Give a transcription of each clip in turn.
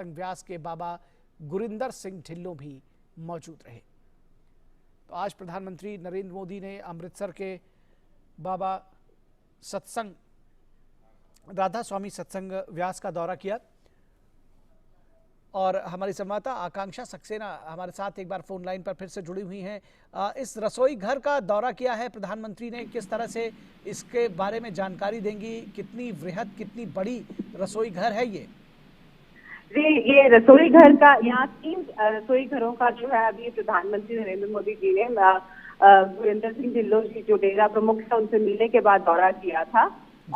व्यास के बाबा गुरिंदर सिंह ढिल्लों भी मौजूद रहे। तो आज प्रधानमंत्री नरेंद्र मोदी ने अमृतसर के बाबा सत्संग राधा स्वामी सत्संग व्यास का दौरा किया और हमारी संवाददाता आकांक्षा सक्सेना हमारे साथ एक बार फोन लाइन पर फिर से जुड़ी हुई हैं। इस रसोई घर का दौरा किया है प्रधानमंत्री ने, किस तरह से इसके बारे में जानकारी देंगी? कितनी वृहद, कितनी बड़ी रसोई घर है ये? जी, ये रसोई घर का यहाँ 3 रसोई घरों का जो है अभी प्रधानमंत्री नरेंद्र मोदी जी ने गुरिंदर सिंह ढिल्लों जी जो डेरा प्रमुख है उनसे मिलने के बाद दौरा किया था।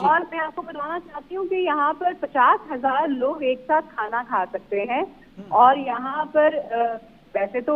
और मैं आपको बताना चाहती हूँ कि यहाँ पर 50,000 लोग एक साथ खाना खा सकते हैं। और यहाँ पर वैसे तो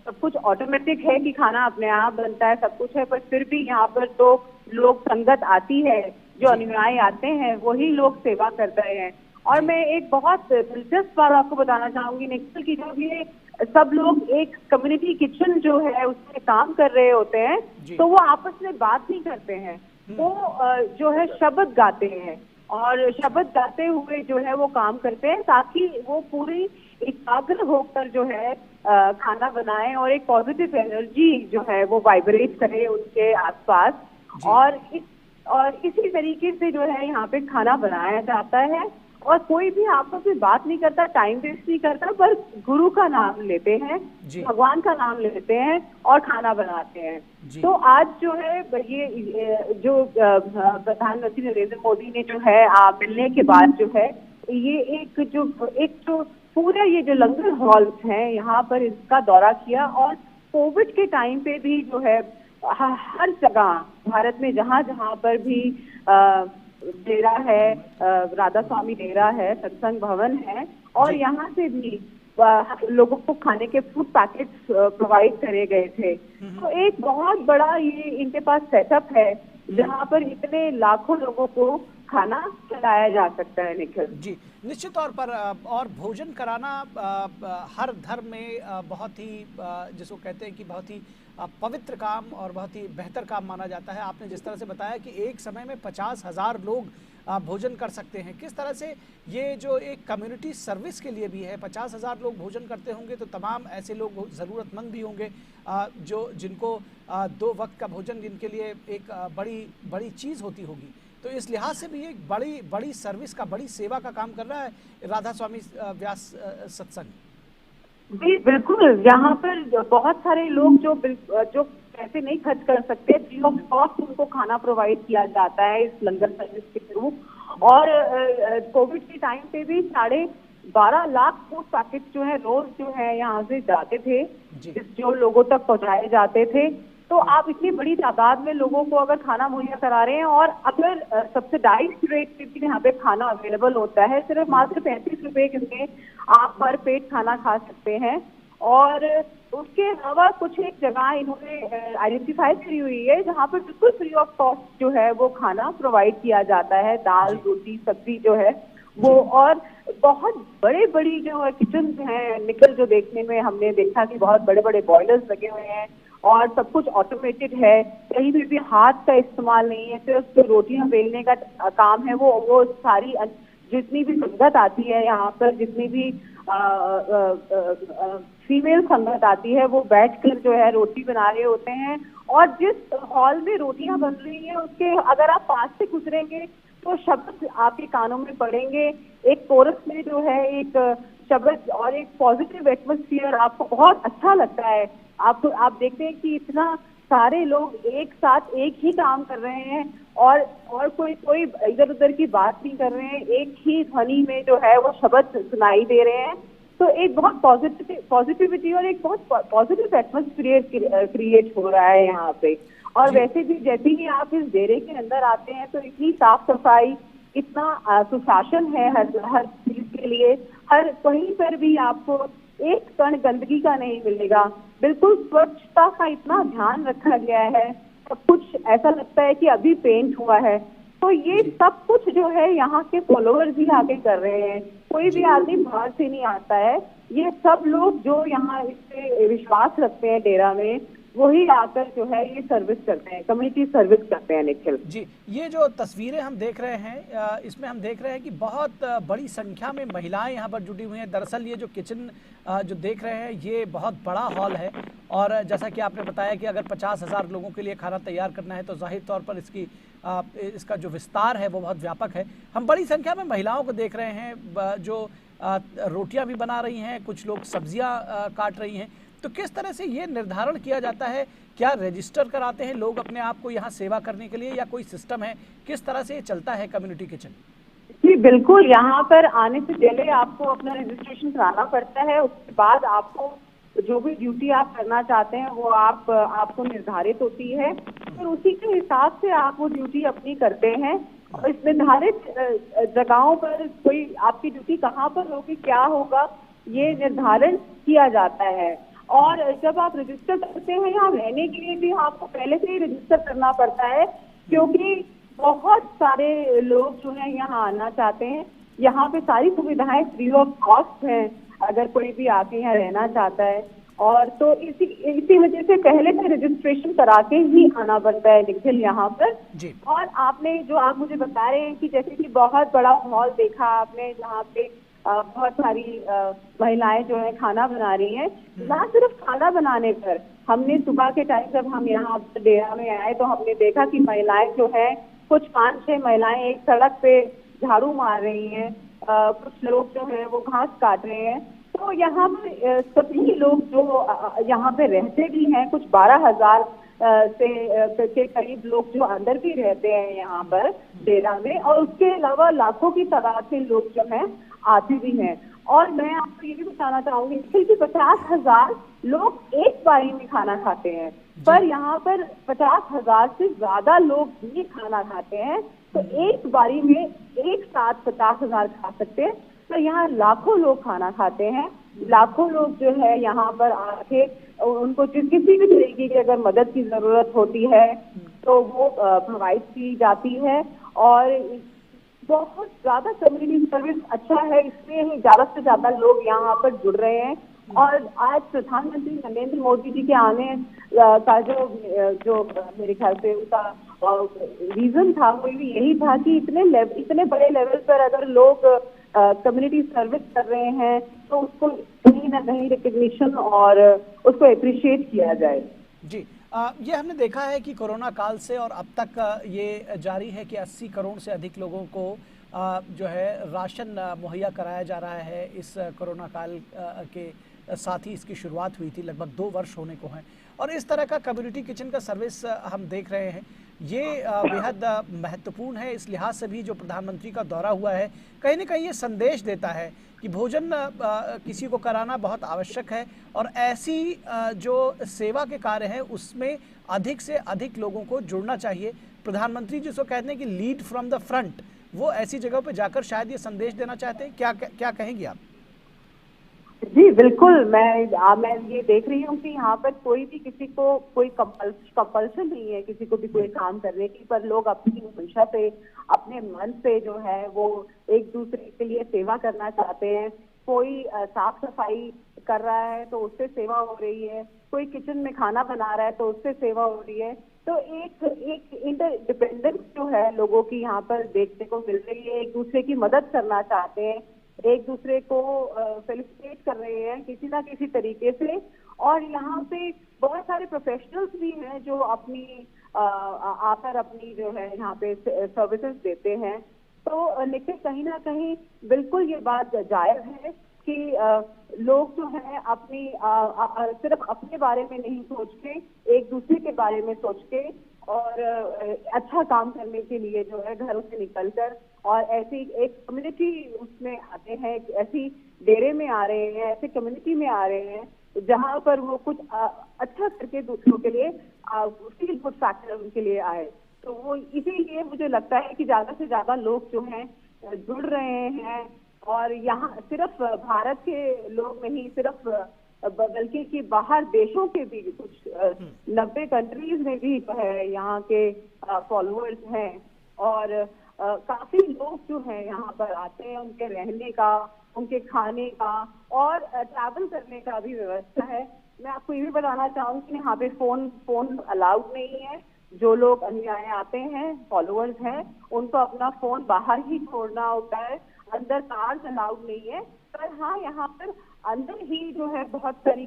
सब कुछ ऑटोमेटिक है कि खाना अपने आप बनता है, सब कुछ है, पर फिर भी यहाँ पर तो लोग संगत आती है, जो अनुयायी आते हैं वही लोग सेवा कर रहे हैं। और मैं एक बहुत दिलचस्प बात आपको बताना चाहूंगी निखिल की, जब ये सब लोग एक कम्युनिटी किचन जो है उसमें काम कर रहे होते हैं तो वो आपस में बात नहीं करते हैं, वो जो है शब्द गाते हैं और शब्द गाते हुए जो है वो काम करते हैं ताकि वो पूरी एकाग्र होकर जो है खाना बनाएं और एक पॉजिटिव एनर्जी जो है वो वाइब्रेट करे उनके आसपास। और इसी तरीके से जो है यहाँ पे खाना बनाया जाता है और कोई भी आपस में बात नहीं करता, टाइम वेस्ट नहीं करता, पर गुरु का नाम लेते हैं, भगवान का नाम लेते हैं और खाना बनाते हैं। तो आज जो है ये जो प्रधानमंत्री नरेंद्र मोदी ने जो है मिलने के बाद जो है ये एक जो पूरा ये जो लंगर हॉल है यहाँ पर इसका दौरा किया। और कोविड के टाइम पे भी जो है हर जगह भारत में जहाँ जहाँ पर भी डेरा है, राधा स्वामी डेरा है, सत्संग भवन है और यहाँ से भी लोगों को खाने के फूड पैकेट्स प्रोवाइड करे गए थे। तो एक बहुत बड़ा ये इनके पास सेटअप है जहाँ पर इतने लाखों लोगों को खाना खिलाया जा सकता है। निखिल जी, निश्चित तौर पर और भोजन कराना हर धर्म में बहुत ही जिसको कहते हैं कि बहुत ही पवित्र काम और बहुत ही बेहतर काम माना जाता है। आपने जिस तरह से बताया कि एक समय में 50,000 लोग भोजन कर सकते हैं, किस तरह से ये जो एक कम्युनिटी सर्विस के लिए भी है, 50,000 लोग भोजन करते होंगे तो तमाम ऐसे लोग ज़रूरतमंद भी होंगे जो जिनको 2 वक्त का भोजन जिनके लिए एक बड़ी चीज़ होती होगी। तो इस लिहाज से भी एक बड़ी सर्विस का, बड़ी सेवा का काम कर रहा है राधा स्वामी व्यास सत्संग। जी बिल्कुल, यहाँ पर बहुत सारे लोग जो पैसे नहीं खर्च कर सकते, फ्री ऑफ कॉस्ट उनको खाना प्रोवाइड किया जाता है इस लंगर सर्विस के थ्रू। और कोविड के टाइम पे भी 12.5 लाख फूड पैकेट जो है रोज जो है यहाँ से जाते थे, जो लोगों तक पहुँचाए जाते थे। तो आप इतनी बड़ी तादाद में लोगों को अगर खाना मुहैया करा रहे हैं और अगर सब्सिडाइज्ड रेट पे भी यहाँ पे खाना अवेलेबल होता है, सिर्फ मात्र 35 रुपए में आप पर पेट खाना खा सकते हैं। और उसके अलावा कुछ एक जगह इन्होंने आइडेंटिफाई करी हुई है जहाँ पर बिल्कुल फ्री ऑफ कॉस्ट जो है वो खाना प्रोवाइड किया जाता है, दाल रोटी सब्जी जो है वो। और बहुत बड़ी जो किचन हैं निकल, जो देखने में हमने देखा कि बहुत बड़े बड़े बॉयलर्स लगे हुए हैं और सब कुछ ऑटोमेटेड है, कहीं भी हाथ का इस्तेमाल नहीं है, सिर्फ जो रोटियां बेलने का काम है वो सारी जितनी भी संगत आती है यहाँ पर, जितनी भी फीमेल संगत आती है वो बैठकर जो है रोटी बना रहे होते हैं। और जिस हॉल में रोटियां बन रही हैं उसके अगर आप पास से गुजरेंगे तो शब्द आपके कानों में पड़ेंगे, एक कोरस में जो है एक शब्द और एक पॉजिटिव एटमॉस्फेयर आपको बहुत अच्छा लगता है। आप देखते हैं कि इतना सारे लोग एक साथ एक ही काम कर रहे हैं और कोई इधर उधर की बात नहीं कर रहे हैं, एक ही ध्वनि में जो है वो शब्द सुनाई दे रहे हैं। तो एक बहुत पॉजिटिविटी और एक बहुत पॉजिटिव एटमॉस्फेयर क्रिएट हो रहा है यहाँ पे। और वैसे भी जैसे ही आप इस डेरे के अंदर आते हैं तो इतनी साफ सफाई, इतना सुशासन है हर चीज के लिए, हर कहीं पर भी आपको एक कण गंदगी का नहीं मिलेगा, बिल्कुल स्वच्छता का इतना ध्यान रखा गया है, सब कुछ ऐसा लगता है कि अभी पेंट हुआ है। तो ये सब कुछ जो है यहाँ के फॉलोअर्स ही आके कर रहे हैं, कोई भी आदमी बाहर से नहीं आता है। ये सब लोग जो यहाँ इस पे विश्वास रखते हैं डेरा में, वही आकर जो है ये सर्विस करते हैं, कम्युनिटी सर्विस करते हैं निखिल जी। ये जो तस्वीरें हम देख रहे हैं इसमें हम देख रहे हैं कि बहुत बड़ी संख्या में महिलाएं यहाँ पर जुटी हुई हैं। दरअसल ये जो किचन जो देख रहे हैं ये बहुत बड़ा हॉल है और जैसा कि आपने बताया कि अगर 50,000 लोगों के लिए खाना तैयार करना है तो जाहिर तौर पर इसका जो विस्तार है वो बहुत व्यापक है। हम बड़ी संख्या में महिलाओं को देख रहे हैं जो रोटियां भी बना रही हैं, कुछ लोग सब्जियां काट रही हैं। तो किस तरह से ये निर्धारण किया जाता है, क्या रजिस्टर कराते हैं लोग अपने आप को यहाँ सेवा करने के लिए या कोई सिस्टम है, किस तरह से ये चलता है कम्युनिटी किचन? जी बिल्कुल, यहाँ पर आने से पहले आपको अपना रजिस्ट्रेशन कराना पड़ता है। उसके बाद आपको जो भी ड्यूटी आप करना चाहते हैं वो आपको निर्धारित होती है, फिर उसी के हिसाब से आप वो ड्यूटी अपनी करते हैं। और इस निर्धारित जगहों पर कोई आपकी ड्यूटी कहाँ पर होगी, क्या होगा, ये निर्धारण किया जाता है। और जब आप रजिस्टर करते हैं, यहाँ रहने के लिए भी आपको पहले से ही रजिस्टर करना पड़ता है, क्योंकि बहुत सारे लोग जो है यहाँ आना चाहते हैं। यहाँ पे सारी सुविधाएं फ्री ऑफ कॉस्ट हैं, अगर कोई भी आके यहाँ रहना चाहता है। और तो इसी वजह से पहले से रजिस्ट्रेशन करा के ही आना पड़ता है निखिल यहाँ पर जी। और आपने जो आप मुझे बता रहे हैं कि जैसे कि बहुत बड़ा हॉल देखा आपने, जहाँ पे बहुत सारी महिलाएं जो है खाना बना रही हैं। ना सिर्फ खाना बनाने पर, हमने सुबह के टाइम जब हम यहाँ डेरा में आए तो हमने देखा कि महिलाएं जो है, कुछ 5-6 महिलाएं एक सड़क पे झाड़ू मार रही हैं, कुछ लोग जो है वो घास काट रहे हैं। तो यहाँ पे सभी लोग जो यहाँ पे रहते भी हैं, कुछ 12,000 के करीब लोग जो अंदर भी रहते हैं यहाँ पर डेरा में, और उसके अलावा लाखों की तादाद से लोग जो हैं आते भी हैं। और मैं आपको ये भी बताना चाहूंगी कि 50,000 लोग एक बारी में खाना खाते हैं, पर यहाँ पर 50,000 से ज्यादा लोग भी खाना खाते हैं। तो एक बारी में एक साथ 50,000 खा सकते हैं। तो यहाँ लाखों लोग खाना खाते हैं। लाखों लोग जो है यहाँ पर आके उनको किसी भी तरीके की अगर मदद की जरूरत होती है तो वो प्रोवाइड की जाती है। और बहुत ज्यादा कम्युनिटी सर्विस अच्छा है, इसलिए ही ज्यादा से ज्यादा लोग यहाँ पर जुड़ रहे हैं। और आज प्रधानमंत्री नरेंद्र मोदी जी के आने का जो मेरे ख्याल से उसका रीजन था वो भी यही था कि इतने बड़े लेवल पर अगर लोग कम्युनिटी सर्विस कर रहे हैं तो उसको कहीं ना कहीं रिकग्निशन और उसको अप्रिशिएट किया जाए। जी ये हमने देखा है कि कोरोना काल से और अब तक ये जारी है कि 80 करोड़ से अधिक लोगों को जो है राशन मुहैया कराया जा रहा है। इस कोरोना काल के साथ ही इसकी शुरुआत हुई थी, लगभग 2 वर्ष होने को हैं। और इस तरह का कम्युनिटी किचन का सर्विस हम देख रहे हैं, ये बेहद महत्वपूर्ण है। इस लिहाज से भी जो प्रधानमंत्री का दौरा हुआ है, कहीं ना कहीं ये संदेश देता है कि भोजन किसी को कराना बहुत आवश्यक है और ऐसी जो सेवा के कार्य हैं उसमें अधिक से अधिक लोगों को जुड़ना चाहिए। प्रधानमंत्री जिसको कहते हैं कि लीड फ्रॉम द फ्रंट, वो ऐसी जगह पर जाकर शायद ये संदेश देना चाहते हैं। क्या कहेंगी आप? जी बिल्कुल, मैं ये देख रही हूँ कि यहाँ पर कोई भी किसी को कोई कंपल्शन नहीं है किसी को भी कोई काम करने की, पर लोग अपनी मंशा से, अपने मन से जो है वो एक दूसरे के लिए सेवा करना चाहते हैं। कोई साफ सफाई कर रहा है तो उससे सेवा हो रही है, कोई किचन में खाना बना रहा है तो उससे सेवा हो रही है। तो एक इंटरडिपेंडेंस जो है लोगों की यहाँ पर देखने को मिल रही है, एक दूसरे की मदद करना चाहते हैं, एक दूसरे को फेलिसिटेट कर रहे हैं किसी ना किसी तरीके से। और यहाँ पे बहुत सारे प्रोफेशनल्स भी हैं जो आकर अपनी जो है यहाँ पे सर्विसेज देते हैं। तो लेकिन कहीं ना कहीं बिल्कुल ये बात जायज है कि लोग जो है अपनी सिर्फ अपने बारे में नहीं सोच के, एक दूसरे के बारे में सोच के और अच्छा काम करने के लिए जो है घरों से निकलकर और ऐसी एक कम्युनिटी उसमें आते हैं, ऐसी डेरे में आ रहे हैं, ऐसे कम्युनिटी में आ रहे हैं जहां पर वो कुछ अच्छा करके दूसरों के लिए फील गुड फैक्टर उनके लिए आए। तो वो इसीलिए मुझे लगता है कि ज्यादा से ज्यादा लोग जो हैं जुड़ रहे हैं। और यहाँ सिर्फ भारत के लोग नहीं, सिर्फ बल्कि कि बाहर देशों के भी कुछ 90 कंट्रीज में भी जो है यहाँ के फॉलोअर्स हैं। और काफी लोग जो हैं यहाँ पर आते हैं, उनके रहने का, उनके खाने का और ट्रैवल करने का भी व्यवस्था है। मैं आपको ये भी बताना चाहूंगी कि यहाँ पे फोन अलाउड नहीं है। जो लोग अनुयायी आते हैं, फॉलोअर्स हैं, उनको अपना फोन बाहर ही छोड़ना होता है। अंदर कार्स अलाउड नहीं है। पर हाँ, यहाँ पर अंदर ही जो है बहुत सारी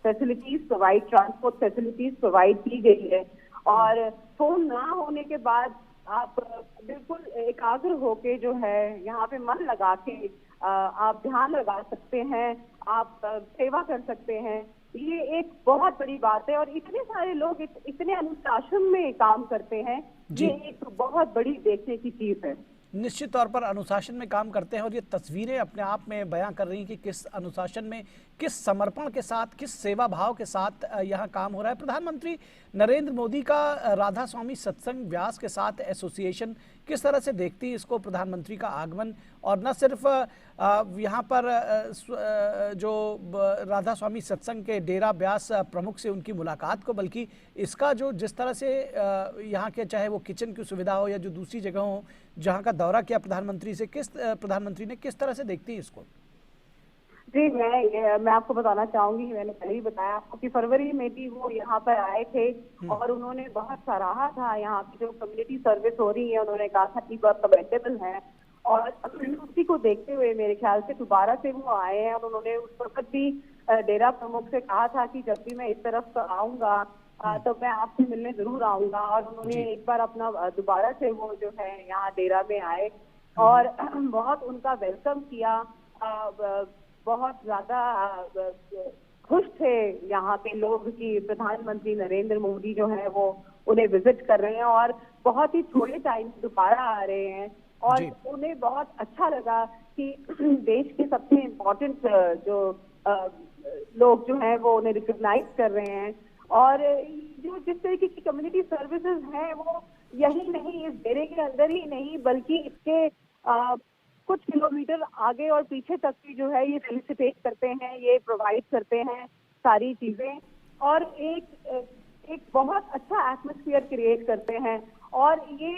facilities provide, transport facilities provide की गई है। और फोन ना होने के बाद आप बिल्कुल एकाग्र होके जो है यहाँ पे मन लगा के आप ध्यान लगा सकते हैं, आप सेवा कर सकते हैं। ये एक बहुत बड़ी बात है। और इतने सारे लोग इतने अनुशासन में काम करते हैं, ये एक बहुत बड़ी देखने की चीज है। निश्चित तौर पर अनुशासन में काम करते हैं और ये तस्वीरें अपने आप में बयां कर रही हैं कि किस अनुशासन में, किस समर्पण के साथ, किस सेवा भाव के साथ यहाँ काम हो रहा है। प्रधानमंत्री नरेंद्र मोदी का राधा स्वामी सत्संग व्यास के साथ एसोसिएशन किस तरह से देखती है इसको, प्रधानमंत्री का आगमन, और न सिर्फ यहाँ पर जो राधा स्वामी सत्संग के डेरा ब्यास प्रमुख से उनकी मुलाकात को, बल्कि इसका जो जिस तरह से यहाँ के, चाहे वो किचन की सुविधा हो या जो दूसरी जगह हो जहाँ का दौरा किया प्रधानमंत्री से, प्रधानमंत्री ने किस तरह से देखती है इसको? जी, मैं आपको बताना चाहूंगी, मैंने पहले ही बताया आपको कि फरवरी में भी वो यहाँ पर आए थे और उन्होंने बहुत सराहा था यहाँ की जो कम्युनिटी सर्विस हो रही है। उन्होंने कहा था कि बहुत कमेंडेबल है। और उसी को देखते हुए मेरे ख्याल से दोबारा से वो आए हैं। और उन्होंने उस वक्त भी डेरा प्रमुख से कहा था कि जब भी मैं इस तरफ आऊंगा तो मैं आपसे मिलने जरूर आऊंगा। और उन्होंने एक बार अपना दोबारा से वो जो है यहाँ डेरा में आए और बहुत उनका वेलकम किया। बहुत ज्यादा खुश थे यहाँ पे लोग कि प्रधानमंत्री नरेंद्र मोदी जो है वो उन्हें विजिट कर रहे हैं और बहुत ही थोड़े टाइम दोबारा आ रहे हैं। और उन्हें बहुत अच्छा लगा कि देश के सबसे इम्पोर्टेंट जो लोग जो हैं वो उन्हें रिकॉग्नाइज कर रहे हैं। और जो जिस तरीके की कम्युनिटी सर्विसेज हैं वो यही नहीं, इस डेरे के अंदर ही नहीं बल्कि इसके कुछ किलोमीटर आगे और पीछे तक की जो है ये फैसिलिटेट करते हैं, ये प्रोवाइड करते हैं सारी चीजें। और एक बहुत अच्छा एटमॉस्फेयर क्रिएट करते हैं। और ये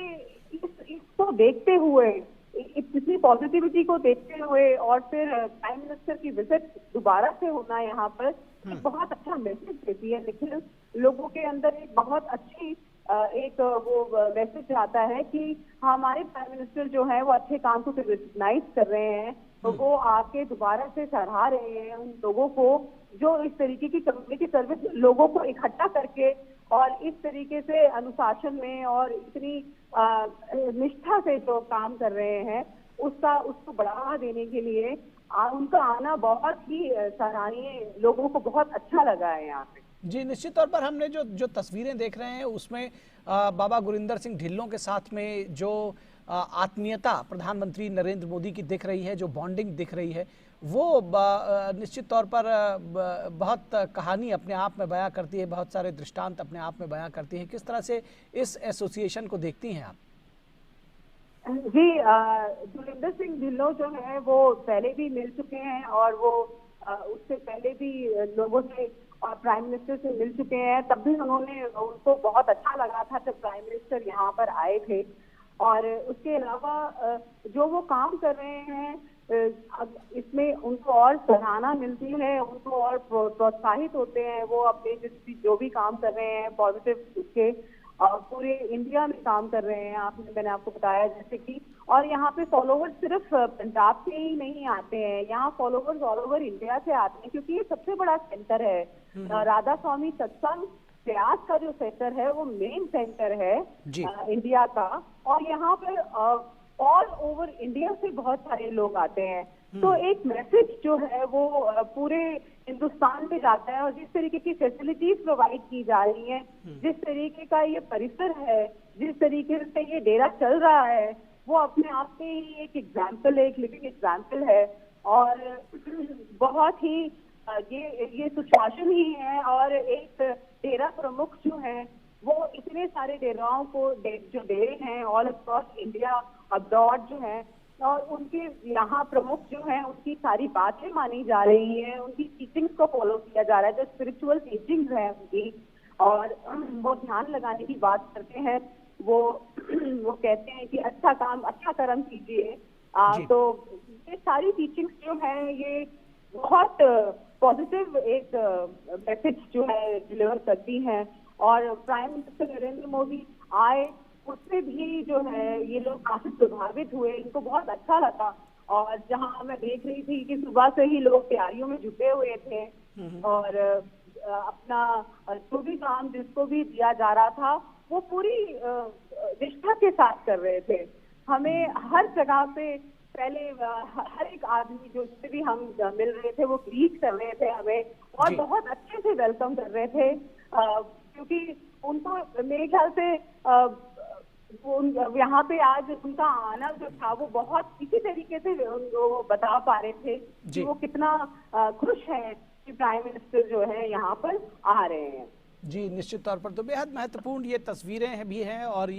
इसको देखते हुए, इतनी पॉजिटिविटी को देखते हुए और फिर प्राइम मिनिस्टर की विजिट दोबारा से होना यहाँ पर एक बहुत अच्छा मैसेज देती है। लेकिन लोगों के अंदर एक बहुत अच्छी एक वो मैसेज आता है कि हमारे प्राइम मिनिस्टर जो है वो अच्छे काम को रिकॉग्नाइज कर रहे हैं, तो वो आके दोबारा से सराहा रहे हैं उन लोगों को जो इस तरीके की कम्युनिटी सर्विस लोगों को इकट्ठा करके और इस तरीके से अनुशासन में और इतनी निष्ठा से जो काम कर रहे हैं उसको बढ़ावा देने के लिए उनका आना बहुत ही सराहनीय, लोगों को बहुत अच्छा लगा है यहाँ पे। जी, निश्चित तौर पर हमने जो तस्वीरें देख रहे हैं उसमें बाबा गुरिंदर सिंह ढिल्लों के साथ में जो आत्मीयता प्रधानमंत्री नरेंद्र मोदी की दिख रही है, जो बॉन्डिंग दिख रही है, वो निश्चित तौर पर बहुत कहानी अपने आप में बयां करती है, बहुत सारे दृष्टांत अपने आप में बयां करती है। किस तरह से इस एसोसिएशन को देखती हैं आप? जी, गुरिंदर सिंह ढिल्लों जो है वो पहले भी मिल चुके हैं और वो उससे पहले भी लोगों से और प्राइम मिनिस्टर से मिल चुके हैं। तब भी उनको बहुत अच्छा लगा था जब प्राइम मिनिस्टर यहाँ पर आए थे। और उसके अलावा जो वो काम कर रहे हैं इसमें उनको और सराहना मिलती है, उनको और प्रोत्साहित होते हैं। वो अपने जो भी काम कर रहे हैं पॉजिटिव उसके पूरे इंडिया में काम कर रहे हैं। मैंने आपको बताया जैसे कि, और यहाँ पे फॉलोवर्स सिर्फ पंजाब से ही नहीं आते हैं, यहाँ फॉलोवर्स ऑल ओवर इंडिया से आते हैं क्योंकि ये सबसे बड़ा सेंटर है। राधा स्वामी सत्संग व्यास का जो सेंटर है वो मेन सेंटर है इंडिया का। और यहाँ पर ऑल ओवर इंडिया से बहुत सारे लोग आते हैं। तो एक मैसेज जो है वो पूरे हिंदुस्तान में जाता है। और जिस तरीके की फैसिलिटीज प्रोवाइड की जा रही हैं, जिस तरीके का ये परिसर है, जिस तरीके से ये डेरा चल रहा है, वो अपने आप में ही एक एग्जाम्पल है, एक लिविंग एग्जाम्पल है। और बहुत ही ये सुशासन ही है। और एक डेरा प्रमुख जो है वो इतने सारे डेराओं को जो डेरे हैं ऑल अक्रॉस इंडिया अब्रॉड जो है, और उनके यहाँ प्रमुख जो हैं उनकी सारी बातें मानी जा रही हैं, उनकी टीचिंग्स को फॉलो किया जा रहा है, जो स्पिरिचुअल टीचिंग्स हैं उनकी। और वो ध्यान लगाने की बात करते हैं, वो कहते हैं कि अच्छा काम अच्छा कर्म कीजिए। तो ये सारी टीचिंग्स जो हैं ये बहुत पॉजिटिव एक मैसेज जो है डिलीवर करती हैं। और प्राइम मिनिस्टर नरेंद्र मोदी आए, उससे भी जो है ये लोग काफी प्रभावित हुए, इनको बहुत अच्छा लगा। और जहां मैं देख रही थी कि सुबह से ही लोग तैयारियों में जुटे हुए थे और अपना जो भी काम जिसको भी दिया जा रहा था वो पूरी निष्ठा के साथ कर रहे थे। हमें हर जगह पे पहले हर एक आदमी जो से भी हम मिल रहे थे वो ग्रीट कर रहे थे हमें और बहुत अच्छे से वेलकम कर रहे थे, क्योंकि उनको मेरे ख्याल से यहाँ पे आज उनका आना जो था वो बहुत इसी तरीके से वो बता पा रहे थे कि वो कितना खुश है कि प्राइम मिनिस्टर जो है यहाँ पर आ रहे हैं। जी, निश्चित तौर पर तो बेहद महत्वपूर्ण ये तस्वीरें भी हैं और